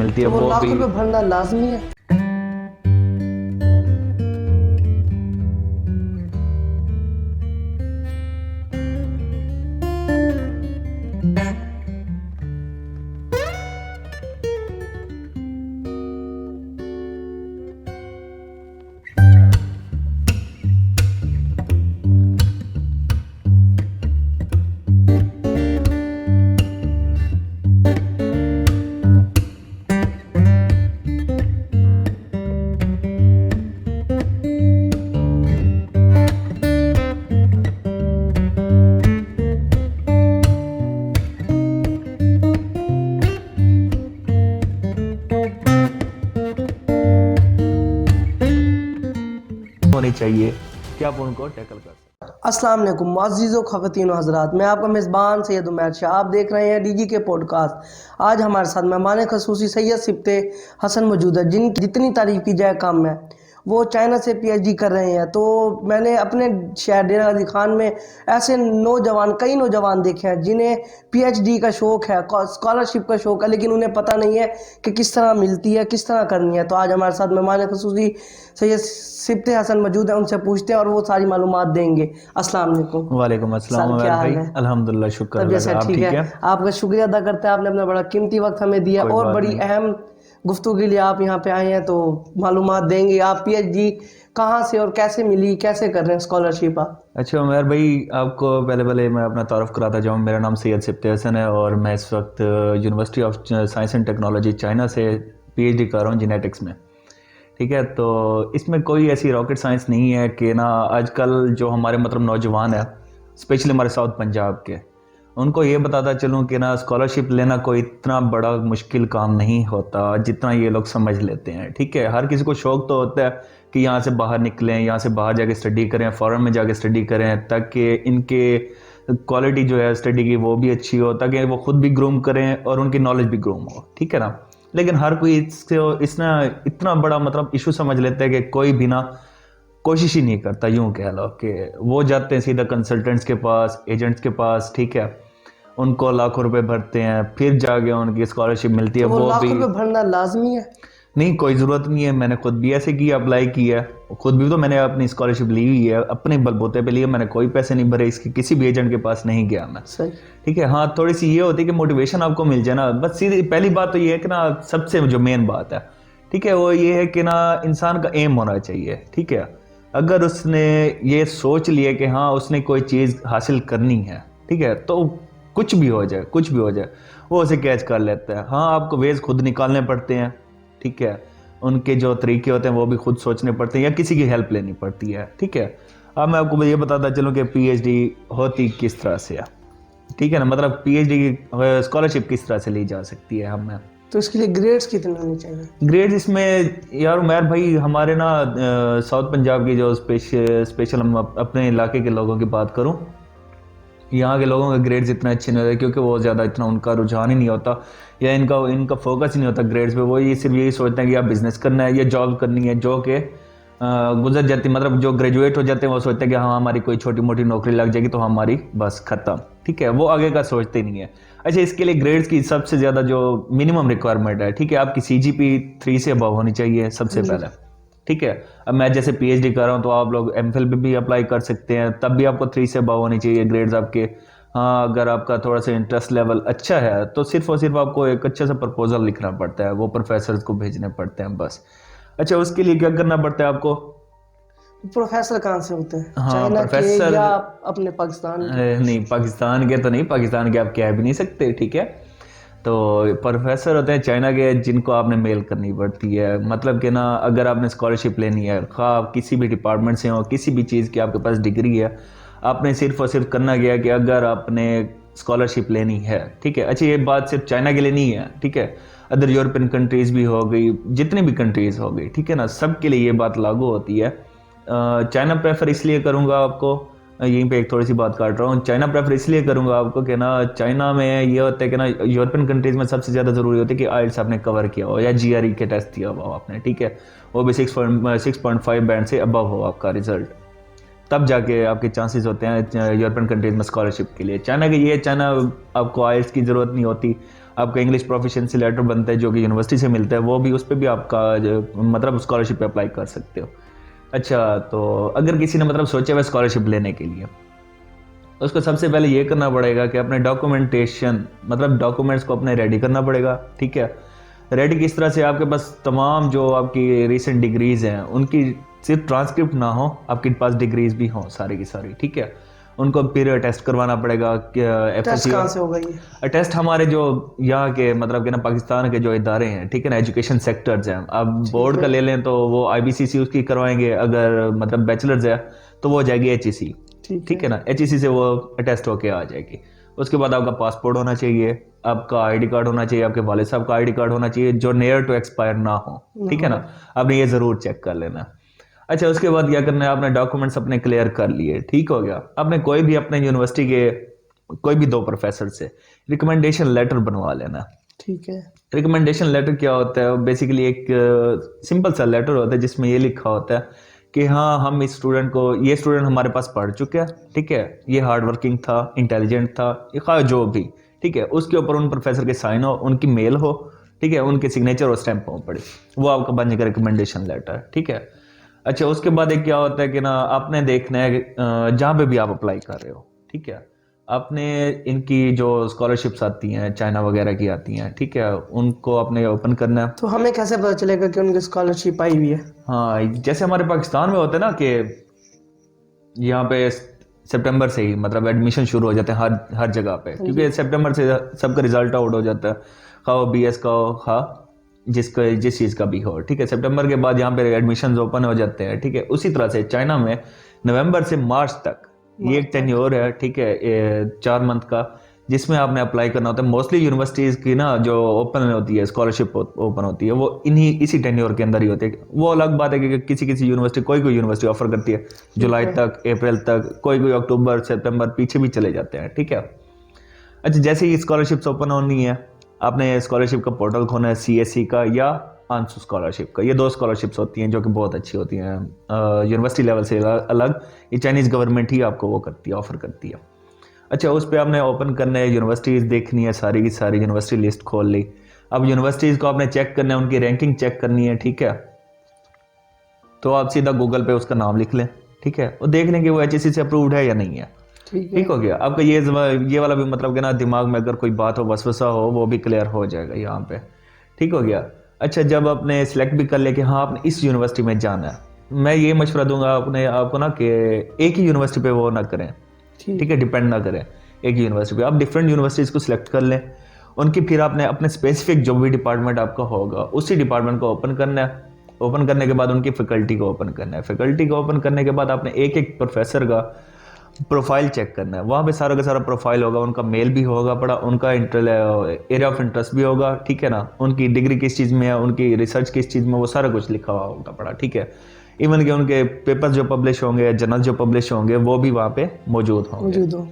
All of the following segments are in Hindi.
मिलती है तो वो वो लाख भी। रुपए भरना लाजमी है? होनी चाहिए कि आप उनको टैकल कर सकते। अस्सलाम वालेकुम मुअज़्ज़िज़ो ख़वातीन व हज़रात, मैं आपका मेज़बान सैयद उमैर शाह। आप देख रहे हैं डीजी के पॉडकास्ट। आज हमारे साथ मेहमान ख़ुसूसी सैयद सिब्ते हसन मौजूद है, जिनकी जितनी तारीफ़ की जाए कम है। वो चाइना से पीएचडी कर रहे हैं। तो मैंने अपने शहर डेरा गाज़ी खान में ऐसे कई नौजवान देखे हैं जिन्हें पीएचडी का शौक़ है, स्कॉलरशिप का शौक़ है, लेकिन उन्हें पता नहीं है कि किस तरह मिलती है, किस तरह करनी है। तो आज हमारे साथ मेहमान ख़ुसूसी सैयद सिब्ते हसन मौजूद है, उनसे पूछते हैं और वो सारी मालूमात देंगे। अस्सलाम वालेकुम वालेकुम अस्सलाम सर, उमर क्या हाल भाई, है? अल्हम्दुलिल्लाह, शुक्र तबीयत अल्लाह से का। आप ठीक ठीक है? है? आपका शुक्रिया अदा करते हैं, आपने अपना बड़ा कीमती वक्त हमें दिया कोई और बात बड़ी नहीं। अहम गुफ्तगू के लिए आप यहाँ पे आए हैं, तो मालूमात देंगे। आप पीएचडी कहाँ से और कैसे मिली, कैसे कर रहे हैं स्कॉलरशिप आप? अच्छा उमर भाई, आपको पहले पहले मैं अपना तारुफ कराता जाऊँ। मेरा नाम सैयद सिब्ते हसन है और मैं इस वक्त university of science and technology China से पीएचडी कर रहा हूँ जेनेटिक्स में। ठीक है, तो इसमें कोई ऐसी रॉकेट साइंस नहीं है कि ना आजकल जो हमारे मतलब नौजवान है, स्पेशली हमारे साउथ पंजाब के, उनको ये बताता चलूँ कि ना स्कॉलरशिप लेना कोई इतना बड़ा मुश्किल काम नहीं होता जितना ये लोग समझ लेते हैं। ठीक है, हर किसी को शौक़ तो होता है कि यहाँ से बाहर निकलें, यहाँ से बाहर जाके स्टडी करें, फ़ॉरेन में जाके स्टडी करें, ताकि इनके क्वालिटी जो है स्टडी की वो भी अच्छी हो, ताकि वो खुद भी ग्रूम करें और उनकी नॉलेज भी ग्रूम हो। ठीक है ना। लेकिन हर कोई इसना इतना बड़ा मतलब इशू समझ लेता है कि कोई भी ना कोशिश ही नहीं करता। यूं कह लो कि वो जाते हैं सीधा कंसल्टेंट्स के पास, एजेंट्स के पास। ठीक है, उनको लाखों रुपए भरते हैं, फिर जाके उनकी स्कॉलरशिप मिलती है तो वो वो लाख भी। रुपए भरना लाजमी है? नहीं, कोई ज़रूरत नहीं है। मैंने खुद भी ऐसे किया, अप्लाई किया। खुद भी तो मैंने अपनी स्कॉलरशिप ली हुई है, अपने बलबूते पे लिए। मैंने कोई पैसे नहीं भरे, इसके किसी भी एजेंट के पास नहीं गया मैं। सही। ठीक है, हाँ, थोड़ी सी ये होती है कि मोटिवेशन आपको मिल जाए ना, बस सीधी पहली बात तो ये है कि ना सबसे जो मेन बात है, ठीक है, वो ये है कि ना इंसान का एम होना चाहिए। ठीक है, अगर उसने ये सोच लिया कि हाँ उसने कोई चीज़ हासिल करनी है, ठीक है, तो कुछ भी हो जाए, कुछ भी हो जाए, वो उसे कैच कर लेता है। हाँ, आपको वेज खुद निकालने पड़ते हैं। ठीक है, उनके जो तरीके होते हैं वो भी खुद सोचने पड़ते हैं या किसी की हेल्प लेनी पड़ती है। ठीक है, अब मैं आपको ये बताता चलूँ कि पीएचडी होती किस तरह से है। ठीक है ना, मतलब पीएचडी की स्कॉलरशिप किस तरह से ली जा सकती है हमें। तो इसके लिए ग्रेड्स कितने होने चाहिए? ग्रेड्स इसमें यार उमैर भाई, हमारे ना साउथ पंजाब की जो स्पेशल हम अपने इलाके के लोगों की बात करूं, यहाँ के लोगों के ग्रेड्स इतने अच्छे नहीं होते, क्योंकि वो ज़्यादा इतना उनका रुझान ही नहीं होता या इनका फोकस ही नहीं होता ग्रेड्स पे। वो ये सिर्फ यही सोचते हैं कि आप बिज़नेस करना है या जॉब करनी है, जो कि गुजर जाती, मतलब जो ग्रेजुएट हो जाते हैं वो सोचते हैं कि हाँ हमारी कोई छोटी मोटी नौकरी लग जाएगी तो हमारी बस ख़त्म। ठीक है, वो आगे का सोचते नहीं है। अच्छा, इसके लिए ग्रेड्स की सबसे ज़्यादा जो मिनिमम रिक्वायरमेंट है, ठीक है, आपकी CGP 3 से अबव होनी चाहिए सबसे पहले। ठीक है, अब मैं जैसे पीएचडी कर रहा हूँ तो आप लोग एमफिल पे भी अप्लाई कर सकते हैं, तब भी आपको 3 से अबव होनी चाहिए ग्रेड्स आपके। हाँ, अगर आपका थोड़ा सा इंटरेस्ट लेवल अच्छा है तो सिर्फ और सिर्फ आपको एक अच्छा सा प्रपोजल लिखना पड़ता है, वो प्रोफेसर को भेजने पड़ते हैं बस। अच्छा, उसके लिए क्या करना पड़ता है आपको? प्रोफेसर कहाँ से होते हैं, हाँ, चाइना के प्रोफेसर या अपने पाकिस्तान के? नहीं, पाकिस्तान के तो नहीं, पाकिस्तान के आप कह भी नहीं सकते। ठीक है, तो प्रोफेसर होते हैं चाइना के, जिनको आपने मेल करनी पड़ती है। मतलब कि ना अगर आपने स्कॉलरशिप लेनी है, खा आप किसी भी डिपार्टमेंट से हो, किसी भी चीज़ की आपके पास डिग्री है, आपने सिर्फ और सिर्फ करना गया कि अगर आपने स्कॉलरशिप लेनी है। ठीक है, अच्छा, ये बात सिर्फ चाइना के लिए नहीं है। ठीक है, अदर यूरोपियन कंट्रीज़ भी हो गई, जितनी भी कंट्रीज़ हो गई, ठीक है ना, सब के लिए ये बात लागू होती है। चाइना प्रेफर इसलिए करूँगा आपको, यहीं पे एक थोड़ी सी बात काट रहा हूँ, चाइना प्रेफर इसलिए करूँगा आपको कि ना चाइना में ये होता है कि ना यूरोपियन कंट्रीज़ में सबसे ज़्यादा ज़रूरी होती है कि आइल्स आपने कवर किया हो या GRE के टेस्ट दिया हो आपने। ठीक है, वो भी 6.5 बैंड से अबव हो आपका रिजल्ट, तब जाके आपके चांसेस होते हैं यूरोपियन कंट्रीज़ में स्कॉलरशिप के लिए। चाइना के ये, चाइना आपको आइल्स की ज़रूरत नहीं होती, आपका इंग्लिश प्रोफिशिएंसी लेटर बनता है जो कि यूनिवर्सिटी से मिलता है, वो भी उस पर भी आपका मतलब स्कॉलरशिप पे अप्लाई कर सकते हो। अच्छा, तो अगर किसी ने मतलब सोचा हुआ स्कॉलरशिप लेने के लिए, तो उसको सबसे पहले ये करना पड़ेगा कि अपने डॉक्यूमेंटेशन मतलब डॉक्यूमेंट्स को अपने रेडी करना पड़ेगा। ठीक है, रेडी किस तरह से, आपके पास तमाम जो आपकी रीसेंट डिग्रीज हैं उनकी सिर्फ ट्रांसक्रिप्ट ना हो, आपके पास डिग्रीज भी हों सारी की सारी। ठीक है, उनको फिर टेस्ट करवाना पड़ेगा। टेस्ट कहाँ से होगा ये? टेस्ट हमारे जो यहाँ के मतलब कि ना पाकिस्तान के जो इदारे हैं, ठीक है ना, एजुकेशन सेक्टर्स हैं, अब बोर्ड का ले लें तो वो IBCC उसकी करवाएंगे, अगर मतलब बैचलर्स है तो वो हो जाएगी HEC। ठीक है ना, HEC से वो टेस्ट होके आ जाएगी। उसके बाद आपका पासपोर्ट होना चाहिए, आपका ID कार्ड होना चाहिए, आपके वाले साहब का ID कार्ड होना चाहिए जो नियर टू एक्सपायर ना हो। ठीक है ना, आपने ये ज़रूर चेक कर लेना। अच्छा, उसके बाद क्या करना है, आपने डॉक्यूमेंट्स अपने क्लियर कर लिए, ठीक हो गया। आपने कोई भी अपने यूनिवर्सिटी के कोई भी 2 प्रोफेसर से रिकमेंडेशन लेटर बनवा लेना। ठीक है। रिकमेंडेशन लेटर क्या होता है, बेसिकली एक सिंपल सा लेटर होता है जिसमें ये लिखा होता है कि हाँ, हम इस स्टूडेंट को, ये स्टूडेंट हमारे पास पढ़ चुका है, ठीक है, ये हार्ड वर्किंग था, इंटेलिजेंट था, ये खा जो भी, ठीक है, उसके ऊपर उन प्रोफेसर के साइन हो, उनकी मेल हो, ठीक है, उनके सिग्नेचर और स्टैंप हो पड़े, वो आपका बन जाएगा रिकमेंडेशन लेटर। ठीक है। अच्छा, उसके बाद एक क्या होता है कि ना, आपने देखना है जहाँ पे भी आप अप्लाई कर रहे हो, ठीक है, आपने इनकी जो स्कॉलरशिप्स आती हैं चाइना वगैरह की आती हैं, ठीक है, उनको आपने ओपन करना है। तो हमें कैसे पता चलेगा कि उनकी स्कॉलरशिप आई हुई है? हाँ, जैसे हमारे पाकिस्तान में होता है ना कि यहाँ पे सितंबर से ही मतलब एडमिशन शुरू हो जाते हैं हर जगह पे, क्योंकि सितंबर से सबका रिजल्ट आउट हो जाता है, खा वो BS का हो, खा जिस चीज़ का भी हो। ठीक है, सितंबर के बाद यहाँ पे एडमिशन ओपन हो जाते हैं। ठीक है, उसी तरह से चाइना में नवंबर से मार्च तक ये एक टेन्योर है, ठीक है, 4 मंथ का, जिसमें आपने अप्लाई करना होता है। मोस्टली यूनिवर्सिटीज़ की ना जो ओपन होती है, स्कॉलरशिप ओपन होती है, वो इसी टेन्योर के अंदर ही होती है। वो अलग बात है कि किसी यूनिवर्सिटी कोई यूनिवर्सिटी ऑफर करती है जुलाई तक, अप्रैल तक, कोई अक्टूबर सितंबर पीछे भी चले जाते हैं। ठीक है। अच्छा, जैसे ही स्कॉलरशिप्स ओपन होनी है, आपने स्कॉलरशिप का पोर्टल खोलना है, CSE का या आंसू स्कॉलरशिप का। ये 2 स्कॉलरशिप्स होती हैं जो कि बहुत अच्छी होती हैं, यूनिवर्सिटी लेवल से अलग। ये चाइनीज़ गवर्नमेंट ही आपको वो करती है, ऑफर करती है। अच्छा, उस पर आपने ओपन करना है, यूनिवर्सिटीज़ देखनी है, सारी की सारी यूनिवर्सिटी लिस्ट खोल ली। अब यूनिवर्सिटीज़ को आपने चेक करना है, उनकी रैंकिंग चेक करनी है। ठीक है, तो आप सीधा गूगल पे उसका नाम लिख लें, ठीक है, और देख लें कि वो HEC से अप्रूव्ड है या नहीं है। ठीक हो गया। आपका ये वाला भी मतलब कि ना, दिमाग में अगर कोई बात हो, वसवसा हो, वो भी क्लियर हो जाएगा यहाँ पे। ठीक हो गया। अच्छा, जब आपने सिलेक्ट भी कर लिया कि हाँ आपने इस यूनिवर्सिटी में जाना है, मैं ये मशवरा दूंगा आपको ना कि एक ही यूनिवर्सिटी पे वो ना करें, ठीक है, डिपेंड ना करें एक ही यूनिवर्सिटी पे। आप डिफरेंट यूनिवर्सिटीज़ को सिलेक्ट कर लें, उनकी फिर आपने अपने स्पेसिफिक जो भी डिपार्टमेंट आपका होगा उसी डिपार्टमेंट को ओपन करना है। ओपन करने के बाद उनकी फैकल्टी को ओपन करना है। फैकल्टी को ओपन करने के बाद आपने एक एक प्रोफेसर का प्रोफाइल चेक करना है। वहाँ पे सारा का सारा प्रोफाइल होगा, उनका मेल भी होगा पड़ा, उनका एरिया ऑफ इंटरेस्ट भी होगा, ठीक है ना, उनकी डिग्री किस चीज़ में है, उनकी रिसर्च किस चीज़ में, वो सारा कुछ लिखा हुआ होगा पड़ा। ठीक है, इवन कि उनके पेपर्स जो पब्लिश होंगे, जर्नल जो पब्लिश होंगे, वो भी वहाँ पे मौजूद होंगे।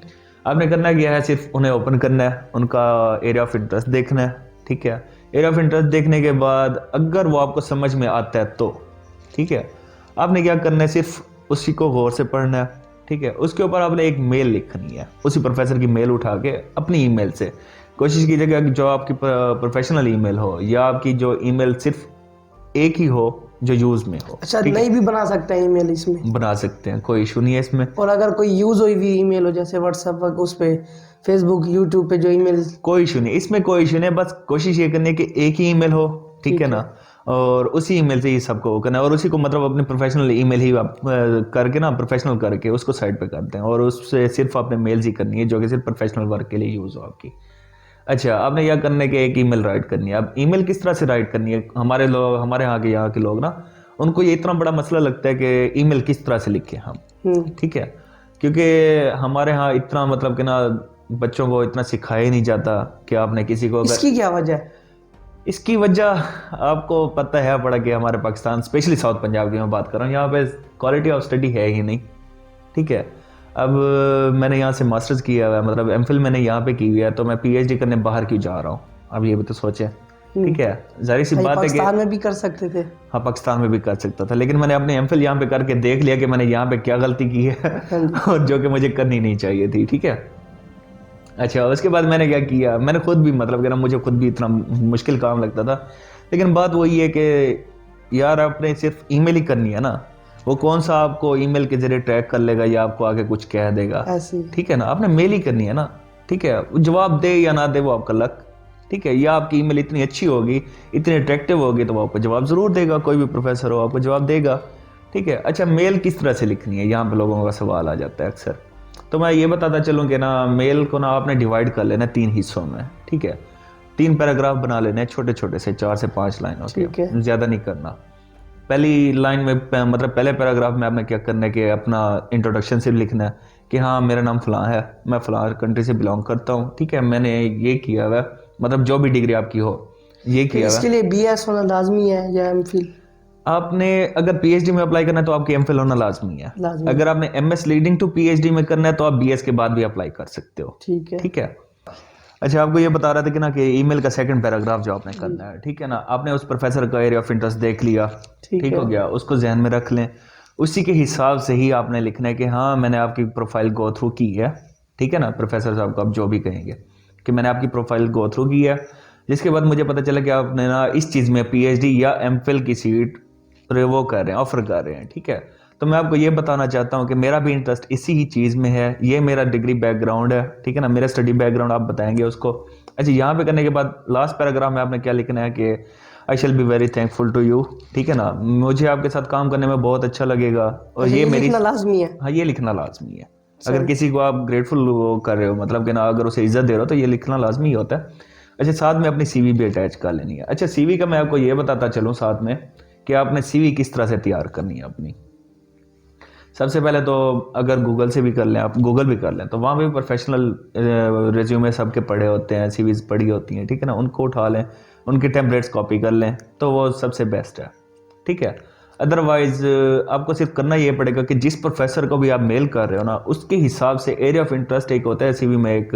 आपने करना क्या है, सिर्फ उन्हें ओपन करना है, उनका एरिया ऑफ इंटरेस्ट देखना है। ठीक है, एरिया ऑफ इंटरेस्ट देखने के बाद अगर वो आपको समझ में आता है तो ठीक है, आपने क्या करना है, सिर्फ उसी को गौर से पढ़ना है। ठीक है, उसके ऊपर आपने एक मेल लिखनी है, उसी प्रोफेसर की मेल उठा के अपनी ईमेल से कोशिश कीजिएगा कि जो आपकी प्रोफेशनल ईमेल हो, या आपकी जो ईमेल सिर्फ एक ही हो जो यूज में हो। अच्छा, नहीं भी बना सकते हैं ईमेल? इसमें बना सकते हैं, कोई इशू नहीं है इसमें। और अगर कोई यूज हुई भी ईमेल हो, जैसे व्हाट्सएप, उस पे फेसबुक, यूट्यूब पे जो ईमेल, कोई इशू नहीं, इसमें कोई इशू नहीं। बस कोशिश ये करनी है कि एक ही ईमेल हो, ठीक है ना, और उसी ईमेल से ही सबको करना है, और उसी को मतलब अपने प्रोफेशनल ईमेल ही करके ना, प्रोफेशनल करके उसको साइड पे करते हैं, और उससे सिर्फ आपने मेल्स ही करनी है जो कि सिर्फ प्रोफेशनल वर्क के लिए यूज़ हो आपकी। अच्छा, आपने यह करने के एक ईमेल राइट करनी है। अब ईमेल किस तरह से राइट करनी है, हमारे यहाँ के लोग ना, उनको ये इतना बड़ा मसला लगता है कि ईमेल किस तरह से लिखें हम। ठीक है, क्योंकि हमारे यहाँ इतना मतलब कि ना, बच्चों को इतना सिखाया ही नहीं जाता कि आपने किसी को। इसकी क्या वजह है? इसकी वजह आपको पता है पड़ा कि हमारे पाकिस्तान, स्पेशली साउथ पंजाब की मैं बात कर रहा हूँ, यहाँ पे क्वालिटी ऑफ स्टडी है ही नहीं। ठीक है, अब मैंने यहाँ से मास्टर्स किया हुआ है, मतलब MPhil मैंने यहाँ पे की हुई है, तो मैं PhD करने बाहर क्यों जा रहा हूँ, अब ये भी तो सोचें। ठीक है, जाहिर सी बात है कि पाकिस्तान में भी कर सकते थे। हाँ, पाकिस्तान में भी कर सकता था, लेकिन मैंने अपने MPhil यहाँ पे करके देख लिया कि मैंने यहाँ पे क्या गलती की है और जो कि मुझे करनी नहीं चाहिए थी। ठीक है, अच्छा, उसके बाद मैंने क्या किया, मैंने खुद भी मतलब कि ना मुझे खुद भी इतना मुश्किल काम लगता था, लेकिन बात वही है कि यार आपने सिर्फ ईमेल ही करनी है ना, वो कौन सा आपको ईमेल के जरिए ट्रैक कर लेगा या आपको आगे कुछ कह देगा। ऐसे ही। ठीक है ना, आपने मेल ही करनी है ना। ठीक है, वो जवाब दे या ना दे वो आपका लक। ठीक है, या आपकी ईमेल इतनी अच्छी होगी, इतनी अट्रैक्टिव होगी, तो वो आपको जवाब ज़रूर देगा, कोई भी प्रोफेसर हो आपको जवाब देगा। ठीक है, अच्छा मेल किस तरह से लिखनी है, यहाँ पे लोगों का सवाल आ जाता है अक्सर। तो मैं ये बताता चलूँ कि ना मेल को ना आपने डिवाइड कर लेना 3 हिस्सों में। ठीक है, 3 पैराग्राफ बना लेने हैं छोटे छोटे से, 4 से 5 लाइनों ठीक के, है। ज़्यादा नहीं करना। पहली लाइन में मतलब पहले पैराग्राफ में आपने क्या करना है कि अपना इंट्रोडक्शन से लिखना है कि हाँ मेरा नाम फलां है, मैं फलां कंट्री से बिलोंग करता हूँ। ठीक है, मैंने ये किया हुआ है, मतलब जो भी डिग्री आपकी हो ये तो किया हुआ इसके है। लिए बीएस होना लाजमी है या एमफिल आपने अगर पीएचडी में अप्लाई करना है तो आपकी एमफिल होना लाजमी है। लाजमी? अगर आपने एमएस लीडिंग टू पीएचडी में करना है तो आप बीएस के बाद भी अप्लाई कर सकते हो। ठीक है। ठीक है, अच्छा आपको ये बता रहा था कि ना कि ईमेल का सेकंड पैराग्राफ जो आपने करना है, ठीक है ना, आपने उस प्रोफेसर का एरिया ऑफ इंटरेस्ट देख लिया। ठीक ठीक है। हो गया, उसको जहन में रख लें, उसी के हिसाब से ही आपने लिखना है कि हाँ मैंने आपकी प्रोफाइल गो थ्रू की है। ठीक है ना, प्रोफेसर साहब को आप जो भी कहेंगे कि मैंने आपकी प्रोफाइल गो थ्रू की है, जिसके बाद मुझे पता चला कि आपने ना इस चीज़ में पीएचडी या एमफिल की सीट वो कर रहे हैं, ऑफर कर रहे हैं। ठीक है, तो मैं आपको ये बताना चाहता हूँ कि मेरा भी इंटरेस्ट इसी ही चीज़ में है, ये मेरा डिग्री बैकग्राउंड है। ठीक है ना, मेरा स्टडी बैकग्राउंड आप बताएंगे उसको। अच्छा, यहाँ पे करने के बाद लास्ट पैराग्राफ में आपने क्या लिखना है कि I shall be very thankful to you. ठीक है ना, मुझे आपके साथ काम करने में बहुत अच्छा लगेगा और अच्छा, ये ये मेरी, लिखना लाजमी है? हाँ ये लिखना लाजमी है। अगर किसी को आप ग्रेटफुल कर रहे हो, मतलब कि ना अगर उसे इज्जत दे रहे हो, तो ये लिखना लाजमी ही होता है। अच्छा, साथ में अपनी सीवी भी अटैच कर लेनी है। अच्छा, सीवी का मैं आपको ये बताता चलूँ साथ में कि आपने सीवी किस तरह से तैयार करनी है अपनी। सबसे पहले तो अगर गूगल से भी कर लें, आप गूगल भी कर लें, तो वहाँ पे प्रोफेशनल रिज्यूमे सबके पढ़े होते हैं, सीवीज पढ़ी होती हैं। ठीक है ना, उनको उठा लें, उनके टेम्पलेट्स कॉपी कर लें, तो वो सबसे बेस्ट है। ठीक है, अदरवाइज आपको सिर्फ करना ये पड़ेगा कि जिस प्रोफेसर को भी आप मेल कर रहे हो ना, उसके हिसाब से एरिया ऑफ इंटरेस्ट एक होता है सीवी में, एक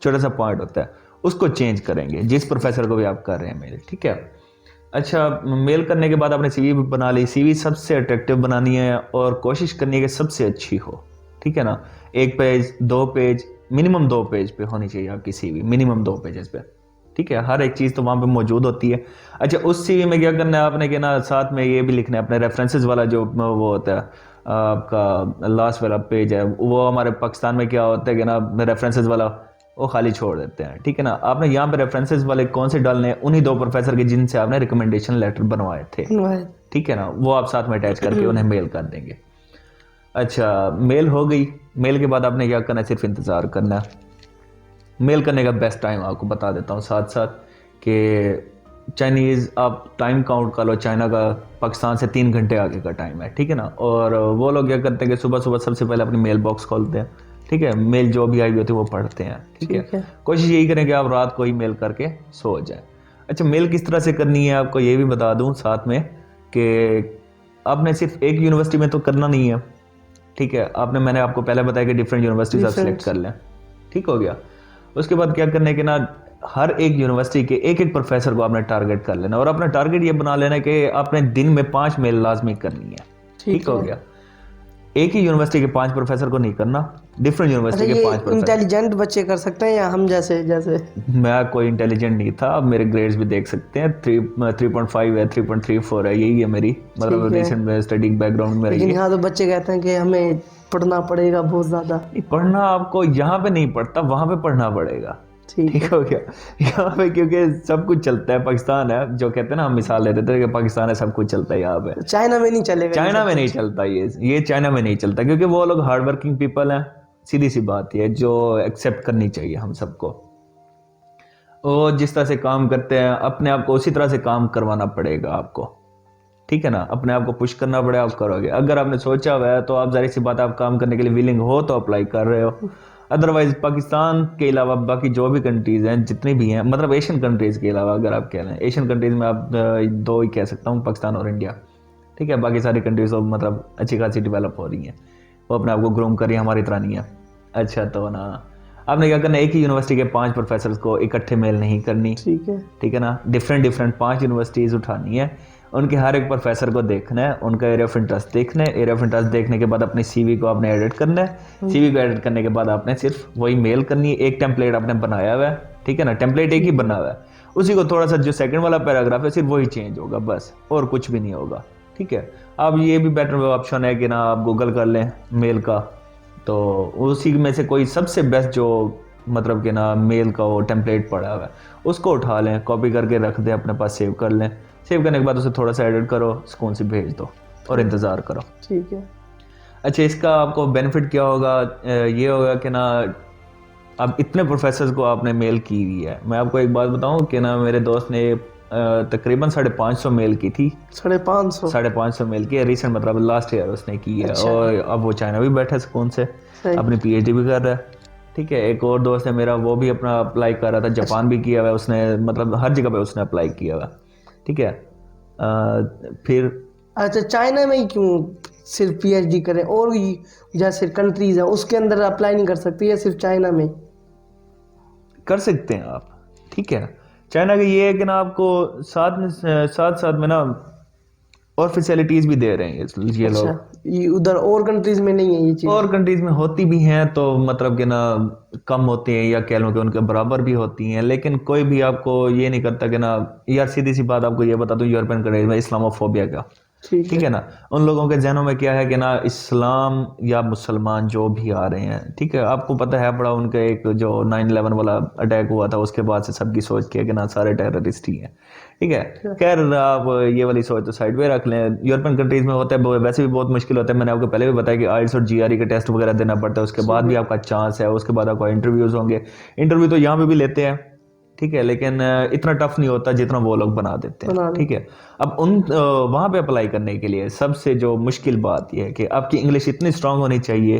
छोटा सा पॉइंट होता है, उसको चेंज करेंगे जिस प्रोफेसर को भी आप कर रहे हैं मेल। ठीक है, अच्छा मेल करने के बाद आपने सीवी बना ली, सीवी सबसे अट्रैक्टिव बनानी है और कोशिश करनी है कि सबसे अच्छी हो। ठीक है ना, 1 पेज 2 पेज मिनिमम 2 पेज पे होनी चाहिए आपकी सीवी, मिनिमम 2 पेजेस पे। ठीक है, हर एक चीज़ तो वहाँ पे मौजूद होती है। अच्छा, उस सीवी में क्या करना है आपने कि ना साथ में ये भी लिखना है अपने रेफरेंसेस वाला जो वो होता है आपका लास्ट वाला पेज है, वो हमारे पाकिस्तान में क्या होता है कि ना रेफरेंसेस वाला वो खाली छोड़ देते हैं। ठीक है ना, आपने यहाँ पे रेफरेंसेस वाले कौन से डालने हैं, उन्हीं 2 प्रोफेसर के जिनसे आपने रिकमेंडेशन लेटर बनवाए थे। ठीक है ना, वो आप साथ में अटैच करके उन्हें मेल कर देंगे। अच्छा, मेल हो गई, मेल के बाद आपने क्या करना है, सिर्फ इंतज़ार करना है। मेल करने का बेस्ट टाइम आपको बता देता हूँ साथ साथ कि चाइनीज़ आप टाइम काउंट कर लो, चाइना का पाकिस्तान से 3 घंटे आगे का टाइम है। ठीक है ना, और वो लोग क्या करते हैं कि सुबह सुबह सबसे पहले अपनी मेल बॉक्स खोलते हैं। ठीक है, मेल जो भी आई हुई होती है वो पढ़ते हैं। ठीक है, कोशिश यही करें कि आप रात को ही मेल करके सो जाएं। अच्छा, मेल किस तरह से करनी है आपको ये भी बता दूं साथ में कि आपने सिर्फ एक यूनिवर्सिटी में तो करना नहीं है। ठीक है, मैंने आपको पहले बताया कि डिफरेंट यूनिवर्सिटीज आप सेलेक्ट कर लें। ठीक हो गया, उसके बाद क्या करने के ना हर एक यूनिवर्सिटी के एक एक प्रोफेसर को आपने टारगेट कर लेना और अपना टारगेट ये बना लेना कि आपने दिन में 5 मेल लाजमी करनी है। ठीक हो गया, एक ही यूनिवर्सिटी के 5 प्रोफेसर को नहीं करना, डिफरेंट यूनिवर्सिटी के 5 प्रोफेसर। इंटेलिजेंट बच्चे कर सकते हैं या हम जैसे? मैं कोई इंटेलिजेंट नहीं था, आप मेरे ग्रेड्स भी देख सकते हैं, 3.5 है, 3.34 है, यही है मेरी मतलब रिसेंट में स्टडी बैकग्राउंड में। लेकिन यहाँ तो बच्चे कहते हैं कि हमें पढ़ना पड़ेगा बहुत ज़्यादा। पढ़ना आपको यहाँ पे नहीं पड़ता, वहाँ पे पढ़ना पड़ेगा। ठीक हो गया, यहाँ पे क्योंकि सब कुछ चलता है, पाकिस्तान है जो कहते हैं ना, हम मिसाल देते थे कि पाकिस्तान है सब कुछ चलता है, यहाँ पे चाइना में नहीं चलेगा। चाइना में नहीं चलता, ये चाइना में नहीं चलता, क्योंकि वो लोग हार्ड वर्किंग पीपल हैं। सीधी सी बात है जो एक्सेप्ट करनी चाहिए हम सबको। और जिस तरह से काम करते हैं अपने आप को उसी तरह से काम करवाना पड़ेगा आपको। ठीक है ना, अपने आप को पुश करना पड़ेगा, आप करोगे। अगर आपने सोचा हुआ है तो आप जाहिर सी बात आप काम करने के लिए विलिंग हो तो अप्लाई कर रहे हो। अदरवाइज पाकिस्तान के अलावा बाकी जो भी कंट्रीज़ हैं जितनी भी हैं, मतलब एशियन कंट्रीज़ के अलावा अगर आप कह रहे हैं, एशियन कंट्रीज़ में आप 2 ही कह सकता हूँ, पाकिस्तान और इंडिया। ठीक है, बाकी सारी कंट्रीज तो मतलब अच्छी खासी डेवलप हो रही हैं, वो अपने आप को ग्रूम कर रही है, हमारी तरह नहीं है। अच्छा, तो ना आपने क्या करना है, एक ही यूनिवर्सिटी के 5 प्रोफेसर को इकट्ठे मेल नहीं करनी। ठीक है ना, डिफरेंट 5 यूनिवर्सिटीज़ उठानी है उनके हर एक प्रोफेसर को देखना है, उनका एरिया ऑफ इंटरेस्ट देखना है। एरिया ऑफ इंटरेस्ट देखने के बाद अपनी सीवी को आपने एडिट करना है। सीवी को एडिट करने के बाद आपने सिर्फ वही मेल करनी है। एक टेम्पलेट आपने बनाया हुआ है, ठीक है ना, टेम्पलेट एक ही बना हुआ है, उसी को थोड़ा सा जो सेकंड वाला पैराग्राफ है सिर्फ वही चेंज होगा बस, और कुछ भी नहीं होगा, ठीक है। अब ये भी बेटर ऑप्शन है कि ना आप गूगल कर लें मेल का, तो उसी में से कोई सबसे बेस्ट जो मतलब कि ना मेल का वो टेम्पलेट पड़ा हुआ है उसको उठा लें, कॉपी करके रख दें अपने पास, सेव कर लें। सेव करने के बाद उसे थोड़ा सा एडिट करो, सुकून से भेज दो और इंतज़ार करो। ठीक है। अच्छा, इसका आपको बेनिफिट क्या होगा? ये होगा कि ना अब इतने प्रोफेसर्स को आपने मेल की हुई है। मैं आपको एक बात बताऊं कि ना मेरे दोस्त ने तकरीबन 550 मेल की थी। 550 मेल की है रिसेंट, मतलब लास्ट ईयर उसने की है। अच्छा। और अब वो चाइना भी बैठा है सुकून से, अपनी पीएचडी भी कर रहा है, ठीक है। एक और दोस्त है मेरा, वो भी अपना अप्लाई कर रहा था, जापान भी किया हुआ है उसने, मतलब हर जगह पे उसने अप्लाई किया हुआ है, ठीक है। फिर अच्छा, चाइना में ही क्यों सिर्फ पीएचडी करें? और भी जैसे कंट्रीज हैं उसके अंदर अप्लाई नहीं कर सकते या सिर्फ चाइना में कर सकते हैं आप, ठीक है। चाइना का ये है कि ना आपको साथ में ना और फैसिलिटीज भी दे रहे हैं ये लोग। ये उधर और कंट्रीज में नहीं है ये चीज? और कंट्रीज में होती भी हैं तो मतलब कि ना कम होती हैं, या कह लो कि उनके बराबर भी होती हैं, लेकिन कोई भी आपको ये नहीं करता कि ना, यार सीधी सी बात आपको ये बता दूं, यूरोपियन कंट्रीज में इस्लामोफोबिया का, ठीक है ना, उन लोगों के जहनों में क्या है कि ना इस्लाम या मुसलमान जो भी आ रहे हैं, ठीक है, आपको पता है बड़ा उनका एक जो 9/11 वाला अटैक हुआ था उसके बाद से सबकी सोच किया कि ना सारे टेररिस्ट ही हैं, ठीक है। खैर आप ये वाली सोच तो साइड पे रख लें। यूरोपियन कंट्रीज में होता है वैसे भी बहुत मुश्किल होता है, मैंने आपको पहले भी बताया कि आइल्स और जीआरई के टेस्ट वगैरह देना पड़ता है, उसके बाद भी आपका चांस है, उसके बाद आपका इंटरव्यूज होंगे। इंटरव्यू तो यहाँ पे भी लेते हैं, ठीक है, लेकिन इतना टफ नहीं होता जितना वो लोग बना देते हैं, ठीक है। अब वहां पे अप्लाई करने के लिए सबसे जो मुश्किल बात यह है कि आपकी इंग्लिश इतनी स्ट्रांग होनी चाहिए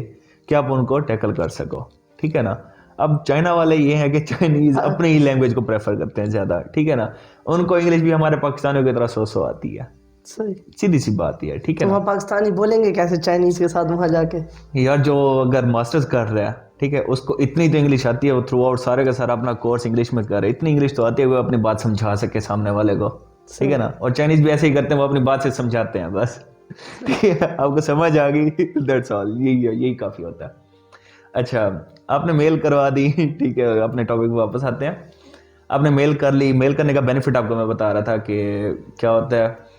कि आप उनको टैकल कर सको, ठीक है ना। अब चाइना वाले ये हैं कि चाइनीज अपनी ही लैंग्वेज को प्रेफर करते हैं ज्यादा, ठीक है ना, उनको इंग्लिश भी हमारे पाकिस्तानियों की तरह सो आती है, सही सीधी सी बात है, ठीक है तो ना। वहाँ पाकिस्तानी बोलेंगे कैसे चाइनीज के साथ वहाँ जाके? यार जो अगर मास्टर्स कर रहा है, ठीक है, उसको इतनी तो इंग्लिश आती है, वो थ्रू आउट सारे का सारा अपना कोर्स इंग्लिश में कर रहे हैं, इतनी इंग्लिश तो आती है वो अपनी बात समझा सके सामने वाले को, ठीक है ना। और चाइनीज भी ऐसे ही करते हैं, वो अपनी बात से समझाते हैं बस, ठीक है, आपको समझ आ गई, दैट्स ऑल, यही काफी होता है। अच्छा, आपने मेल करवा दी, ठीक है, अपने टॉपिक पे वापस आते हैं। आपने मेल कर ली, मेल करने का बेनिफिट आपको मैं बता रहा था कि क्या होता है।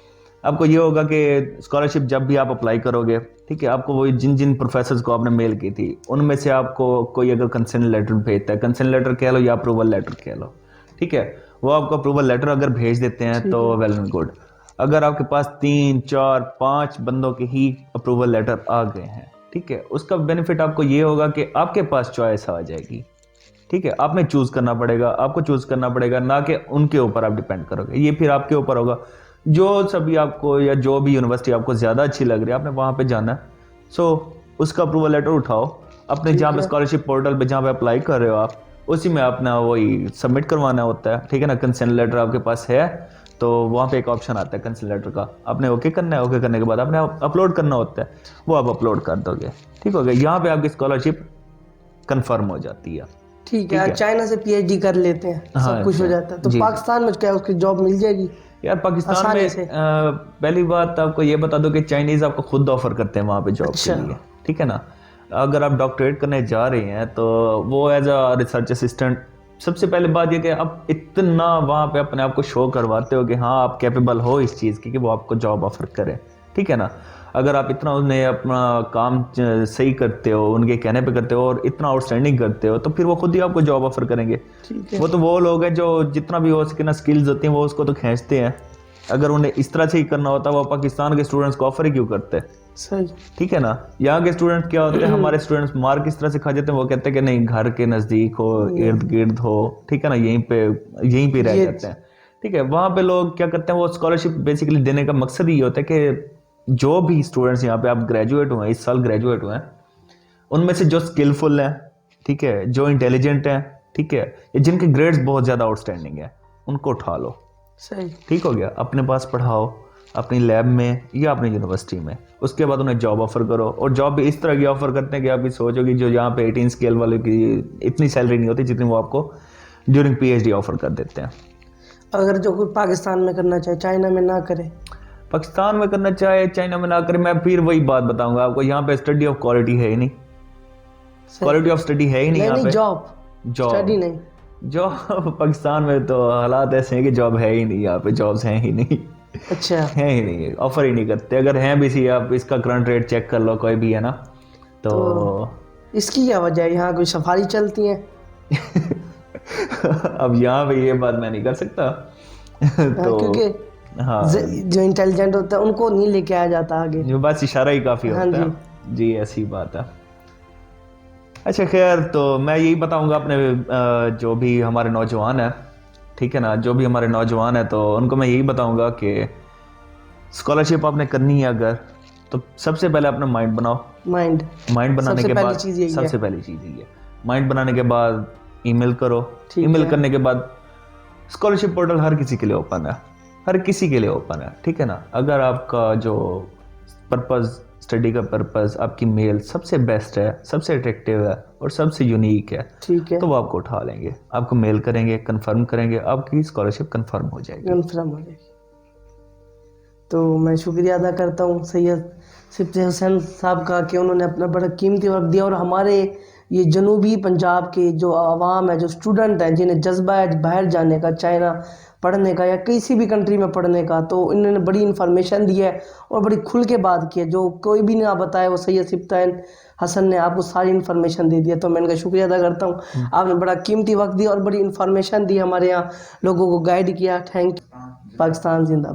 आपको ये होगा कि स्कॉलरशिप जब भी आप अप्लाई करोगे, ठीक है, आपको वही जिन जिन प्रोफेसर्स को आपने मेल की थी उनमें से आपको कोई अगर कंसेंट लेटर भेजता है, कंसेंट लेटर कह लो या अप्रूवल लेटर कह लो, ठीक है, वो आपको अप्रूवल लेटर अगर भेज देते हैं तो वेल एंड गुड। अगर आपके पास 3, 4, 5 बंदों के ही अप्रूवल लेटर आ गए हैं, ठीक है, उसका बेनिफिट आपको ये होगा कि आपके पास चॉइस आ जाएगी, ठीक है। आपने चूज करना पड़ेगा, आपको चूज करना पड़ेगा, ना कि उनके ऊपर आप डिपेंड करोगे, ये फिर आपके ऊपर होगा। जो सभी आपको या जो भी यूनिवर्सिटी आपको ज़्यादा अच्छी लग रही है आपने वहाँ पे जाना है। सो उसका अप्रूवल लेटर उठाओ, अपने जहाँ पे स्कॉलरशिप पोर्टल पे जहाँ पे अप्लाई कर रहे हो आप, उसी में अपना वही सबमिट करवाना होता है, ठीक है ना। कंसेंट लेटर आपके पास है तो वहाँ पे एक ऑप्शन आता है कंसेंट लेटर का, आपने ओके करना है, ओके करने के बाद आपने अपलोड करना होता है, वो आप अपलोड कर दोगे, ठीक हो गया। यहाँ पे आपकी स्कॉलरशिप कन्फर्म हो जाती है, ठीक है। चाइना से पीएचडी कर लेते हैं, सब कुछ हो जाता है, तो पाकिस्तान में क्या उसकी जॉब मिल जाएगी? यार पाकिस्तान में पहली बात आपको ये बता दो कि चाइनीज आपको खुद ऑफर करते हैं वहाँ पे जॉब के लिए, ठीक है ना। अगर आप डॉक्टरेट करने जा रहे हैं तो वो एज अ रिसर्च असिस्टेंट, सबसे पहले बात ये कि आप इतना वहाँ पे अपने आप को शो करवाते हो कि हाँ आप कैपेबल हो इस चीज़ की कि वो आपको जॉब ऑफर करे, ठीक है ना। अगर आप इतना उन्हें अपना काम सही करते हो, उनके कहने पे करते हो और इतना आउटस्टैंडिंग करते हो तो फिर वो खुद ही आपको जॉब ऑफर करेंगे। वो तो वो लोग हैं जो जितना भी हो सके ना स्किल्स होती हैं वो उसको तो खींचते हैं। अगर उन्हें इस तरह से ही करना होता वो पाकिस्तान के स्टूडेंट्स को ऑफर ही क्यों करते? सही, ठीक है ना। यहाँ के स्टूडेंट्स क्या होते हैं, हमारे स्टूडेंट्स मार किस तरह से खा जाते हैं, वो कहते हैं कि नहीं घर के नज़दीक हो, इर्द गिर्द हो, ठीक है ना, यहीं पे रह जाते हैं, ठीक है। वहाँ पे लोग क्या करते हैं, वो स्कॉलरशिप बेसिकली देने का मकसद ही होता है कि जो भी स्टूडेंट्स यहाँ पे आप ग्रेजुएट हुए हैं, इस साल ग्रेजुएट हुए हैं, उनमें से जो स्किलफुल हैं, ठीक है, जो इंटेलिजेंट हैं, ठीक है, जिनके ग्रेड्स बहुत ज़्यादा आउटस्टैंडिंग है, उनको उठा लो। सही, ठीक हो गया। अपने पास पढ़ाओ, अपनी लैब में या अपनी यूनिवर्सिटी में, उसके बाद उन्हें जॉब ऑफर करो। और जॉब भी इस तरह की ऑफर करते हैं कि आप ये सोचोगे जो यहाँ पे 18 स्केल वाले की इतनी सैलरी नहीं होती जितनी वो आपको ड्यूरिंग पीएचडी ऑफर कर देते हैं। अगर जो कोई पाकिस्तान में करना चाहे, चाइना में ना करे, पाकिस्तान में करना चाहे, चाइना में ना करे, मैं फिर वही बात बताऊंगा आपको, यहाँ पे स्टडी ऑफ क्वालिटी है ही नहीं, क्वालिटी ऑफ स्टडी है ही नहीं यहाँ पे। जॉब स्टडी नहीं, जॉब पाकिस्तान में तो हालात ऐसे हैं कि जॉब है ही नहीं यहाँ पे, जॉब्स हैं ही नहीं, अच्छा है ही नहीं, ऑफर ही नहीं करते। अगर हैं भी सी, आप इसका करंट रेट चेक कर लो, कोई भी है ना, तो इसकी क्या वजह है? यहाँ कोई सफारी चलती है? अब यहाँ पे ये बात मैं नहीं कर सकता। तो क्योंकि हाँ, जो इंटेलिजेंट होता है उनको नहीं लेके आया जाता आगे। जो बस इशारा ही काफ़ी हाँ होता है जी, ऐसी बात है। अच्छा खैर, तो मैं यही बताऊंगा अपने जो भी हमारे नौजवान हैं, ठीक है ना, जो भी हमारे नौजवान हैं, तो उनको मैं यही बताऊंगा कि स्कॉलरशिप आपने करनी है अगर, तो सबसे पहले अपना माइंड बनाओ। माइंड बनाने के बाद सबसे पहली चीज़ यही है, माइंड बनाने के बाद ईमेल करो। ईमेल करने के बाद स्कॉलरशिप पोर्टल हर किसी के लिए ओपन है, हर किसी के लिए ओपन है, ठीक है ना। अगर आपका जो पर्पज़, स्टडी का पर्पज़, आपकी मेल सबसे बेस्ट है, सबसे अट्रैक्टिव है और सबसे यूनिक है, ठीक है, तो वो आपको उठा लेंगे, आपको मेल करेंगे, कंफर्म करेंगे, आपकी स्कॉलरशिप कंफर्म हो जाएगी। तो मैं शुक्रिया अदा करता हूँ सैयद सिफ्ते हसन साहब का कि उन्होंने अपना बड़ा कीमती वक्त दिया और हमारे ये जनूबी पंजाब के जो आवाम है, जो स्टूडेंट हैं, जिन्हें जज्बा है बाहर जाने का, चाइना पढ़ने का या किसी भी कंट्री में पढ़ने का, तो इन्होंने बड़ी इन्फॉर्मेशन दी है और बड़ी खुल के बात की है, जो कोई भी ना बताए वो सैयद सिफ्ते हसन ने आपको सारी इन्फॉर्मेशन दे दी है। तो मैं इनका शुक्रिया अदा करता हूँ, आपने बड़ा कीमती वक्त दिया और बड़ी इन्फॉर्मेशन दी, हमारे यहाँ लोगों को गाइड किया। Thank you. पाकिस्तान जिंदाबाद।